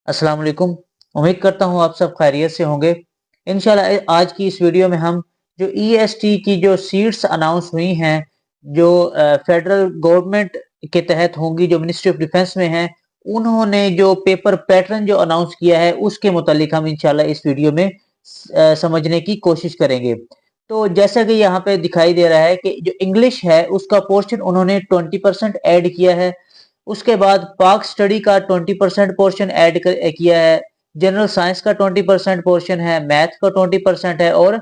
अस्सलाम वालेकुम। उम्मीद करता हूँ आप सब खैरियत से होंगे। इंशाल्लाह आज की इस वीडियो में हम जो ईएसटी की जो सीट्स अनाउंस हुई हैं, जो फेडरल गवर्नमेंट के तहत होंगी, जो मिनिस्ट्री ऑफ डिफेंस में हैं, उन्होंने जो पेपर पैटर्न जो अनाउंस किया है उसके मुतालिक हम इंशाल्लाह इस वीडियो में समझने की कोशिश करेंगे। तो जैसा कि यहाँ पे दिखाई दे रहा है कि जो इंग्लिश है उसका पोर्शन उन्होंने 20% ऐड किया है। उसके बाद पाक स्टडी का 20% पोर्शन ऐड किया है। जनरल साइंस का 20% पोर्शन है, मैथ का 20% है और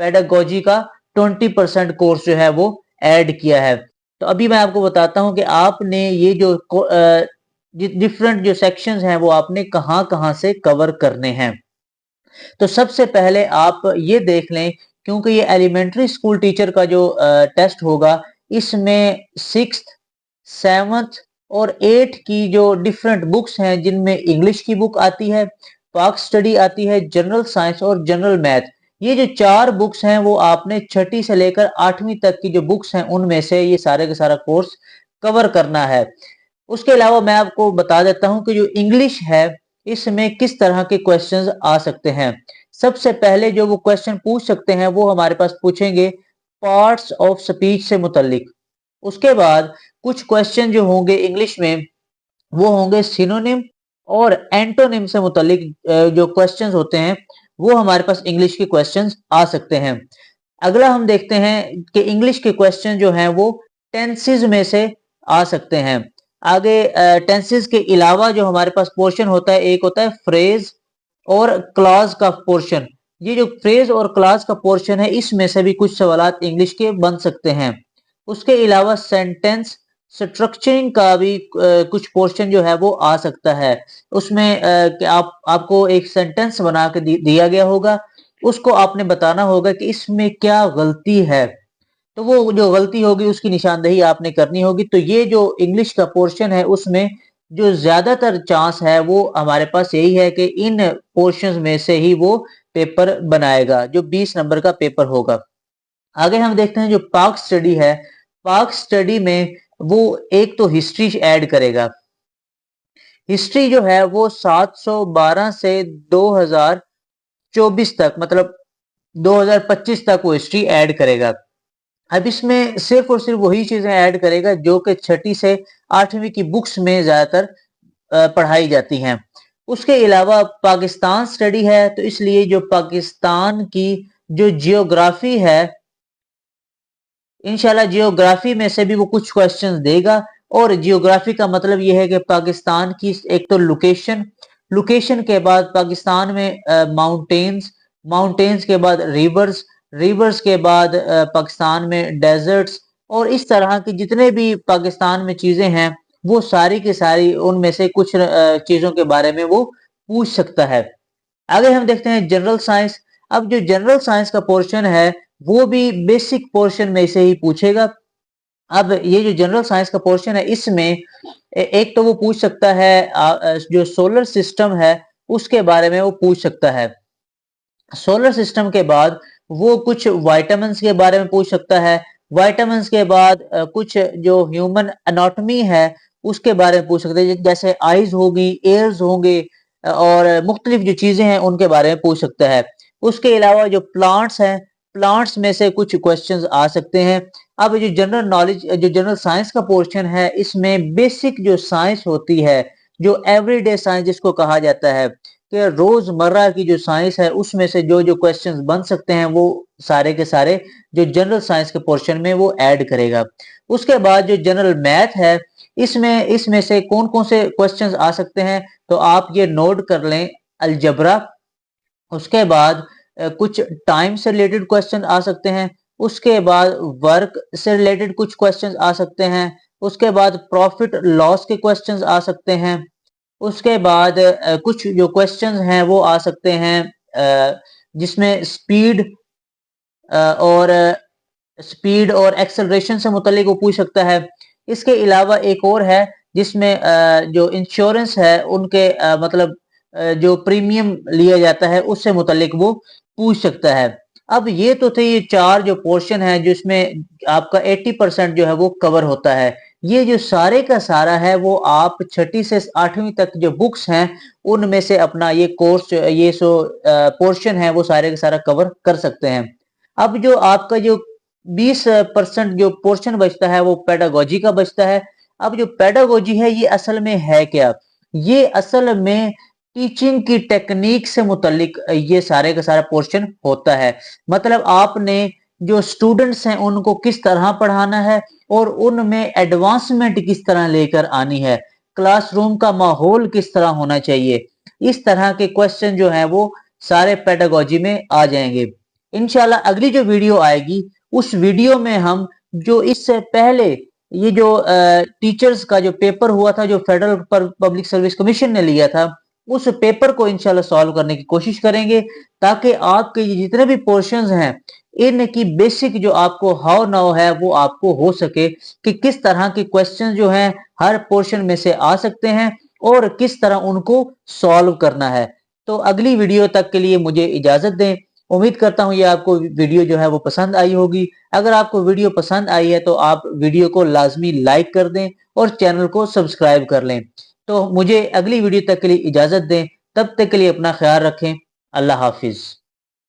पेडागोजी का 20% कोर्स जो है वो ऐड किया है। तो अभी मैं आपको बताता हूं कि आपने ये जो डिफरेंट जो सेक्शंस हैं वो आपने कहां कहां से कवर करने हैं। तो सबसे पहले आप ये देख लें, क्योंकि ये एलिमेंट्री स्कूल टीचर का जो टेस्ट होगा, इसमें 6th, 7th और 8th की जो डिफरेंट बुक्स हैं, जिनमें इंग्लिश की बुक आती है, पाक स्टडी आती है, जनरल साइंस और जनरल मैथ, ये जो 4 बुक्स हैं वो आपने 6ठी से लेकर 8वीं तक की जो बुक्स हैं उनमें से ये सारे का सारा कोर्स कवर करना है। उसके अलावा मैं आपको बता देता हूं कि जो इंग्लिश है इसमें किस तरह के क्वेश्चंस आ सकते हैं। सबसे पहले जो वो क्वेश्चन पूछ सकते हैं वो हमारे पास पूछेंगे पार्ट्स ऑफ स्पीच से मुतल्लिक। उसके बाद कुछ क्वेश्चन जो होंगे इंग्लिश में वो होंगे सिनोनिम और एंटोनिम से मुतल्लिक। जो क्वेश्चंस होते हैं वो हमारे पास इंग्लिश के क्वेश्चंस आ सकते हैं। अगला हम देखते हैं कि इंग्लिश के क्वेश्चन जो हैं वो टेंसेस में से आ सकते हैं। आगे टेंसेस के अलावा जो हमारे पास पोर्शन होता है, एक होता है फ्रेज और क्लॉज का पोर्शन। ये जो फ्रेज और क्लॉज का पोर्शन है इसमें से भी कुछ सवालात इंग्लिश के बन सकते हैं। उसके अलावा सेंटेंस स्ट्रक्चरिंग का भी कुछ पोर्शन जो है वो आ सकता है। उसमें कि आपको एक सेंटेंस बना के दिया गया होगा, उसको आपने बताना होगा कि इसमें क्या गलती है, तो वो जो गलती होगी उसकी निशानदेही आपने करनी होगी। तो ये जो इंग्लिश का पोर्शन है उसमें जो ज्यादातर चांस है वो हमारे पास यही है कि इन पोर्शंस में से ही वो पेपर बनाएगा, जो 20 नंबर का पेपर होगा। आगे हम देखते हैं जो पाक स्टडी है, पाक स्टडी में वो एक तो हिस्ट्री ऐड करेगा। हिस्ट्री जो है वो 712 से 2024 तक, मतलब 2025 तक वो हिस्ट्री ऐड करेगा। अब इसमें सिर्फ और सिर्फ वही चीजें ऐड करेगा जो कि 6ठी से 8वीं की बुक्स में ज्यादातर पढ़ाई जाती हैं। उसके अलावा पाकिस्तान स्टडी है, तो इसलिए जो पाकिस्तान की जो जियोग्राफी है, इंशाल्लाह जियोग्राफी में से भी वो कुछ क्वेश्चंस देगा। और जियोग्राफी का मतलब ये है कि पाकिस्तान की एक तो लोकेशन, लोकेशन के बाद पाकिस्तान में माउंटेन्स, माउंटेन्स के बाद रिवर्स, रिवर्स के बाद पाकिस्तान में डेजर्ट्स, और इस तरह की जितने भी पाकिस्तान में चीजें हैं वो सारी की सारी उनमें से कुछ चीजों के बारे में वो पूछ सकता है। आगे हम देखते हैं जनरल साइंस। अब जो जनरल साइंस का पोर्शन है वो भी बेसिक पोर्शन में से ही पूछेगा। अब ये जो जनरल साइंस का पोर्शन है इसमें एक तो वो पूछ सकता है जो सोलर सिस्टम है उसके बारे में वो पूछ सकता है। सोलर सिस्टम के बाद वो कुछ वाइटामिन्स के बारे में पूछ सकता है। वाइटामिन्स के बाद कुछ जो ह्यूमन एनाटॉमी है उसके बारे में पूछ सकते हैं, जैसे आईज होगी, एयर्स होंगे और मुख्तलिफ जो चीजें हैं उनके बारे में पूछ सकता है। उसके अलावा जो प्लांट्स हैं, प्लांट्स में से कुछ क्वेश्चंस आ सकते हैं। अब जो जनरल नॉलेज, जो जनरल साइंस का पोर्शन है इसमें बेसिक जो साइंस होती है, जो एवरीडे साइंस जिसको कहा जाता है, कि रोजमर्रा की जो साइंस है उसमें से जो जो क्वेश्चंस बन सकते हैं वो सारे के सारे जो जनरल साइंस के पोर्शन में वो ऐड करेगा। उसके बाद जो जनरल मैथ है इसमें इसमें से कौन कौन से क्वेश्चंस आ सकते हैं, तो आप ये नोट कर लें। अलजबरा, उसके बाद कुछ टाइम से रिलेटेड क्वेश्चन आ सकते हैं। उसके बाद वर्क से रिलेटेड कुछ क्वेश्चंस आ सकते हैं। उसके बाद प्रॉफिट लॉस के क्वेश्चंस आ सकते हैं। उसके बाद कुछ जो क्वेश्चंस हैं वो आ सकते हैं जिसमें स्पीड और एक्सेलरेशन से मुतल्लिक वो पूछ सकता है। इसके अलावा एक और है जिसमें जो इंश्योरेंस है उनके मतलब जो प्रीमियम लिया जाता है उससे मुतल्लिक वो पूछ सकता है। अब ये तो थे ये 4 जो पोर्शन है जिसमें आपका 80% जो है वो कवर होता है। ये जो सारे का सारा है वो आप 6ठी से 8वीं तक जो बुक्स हैं उनमें से अपना ये कोर्स ये पोर्शन है वो सारे का सारा कवर कर सकते हैं। अब जो आपका जो 20% जो पोर्शन बचता है वो पेडागोजी का बचता है। अब जो पेडागोजी है ये असल में है क्या? ये असल में टीचिंग की टेक्निक से मुतल्लिक ये सारे का सारा पोर्शन होता है। मतलब आपने जो स्टूडेंट्स हैं उनको किस तरह पढ़ाना है और उनमें एडवांसमेंट किस तरह लेकर आनी है, क्लासरूम का माहौल किस तरह होना चाहिए, इस तरह के क्वेश्चन जो है वो सारे पेडागोजी में आ जाएंगे। इंशाल्लाह अगली जो वीडियो आएगी उस वीडियो में हम जो इससे पहले ये जो टीचर्स का जो पेपर हुआ था जो फेडरल पब्लिक सर्विस कमीशन ने लिया था उस पेपर को इंशाल्लाह सॉल्व करने की कोशिश करेंगे ताकि आपके जितने भी पोर्शंस हैं इनकी बेसिक जो आपको हाउ नाउ है वो आपको हो सके कि किस तरह के क्वेश्चन जो हैं हर पोर्शन में से आ सकते हैं और किस तरह उनको सॉल्व करना है। तो अगली वीडियो तक के लिए मुझे इजाजत दें। उम्मीद करता हूं ये आपको वीडियो जो है वो पसंद आई होगी। अगर आपको वीडियो पसंद आई है तो आप वीडियो को लाजमी लाइक कर दें और चैनल को सब्सक्राइब कर लें। तो मुझे अगली वीडियो तक के लिए इजाजत दें। तब तक के लिए अपना ख्याल रखें। अल्लाह हाफिज।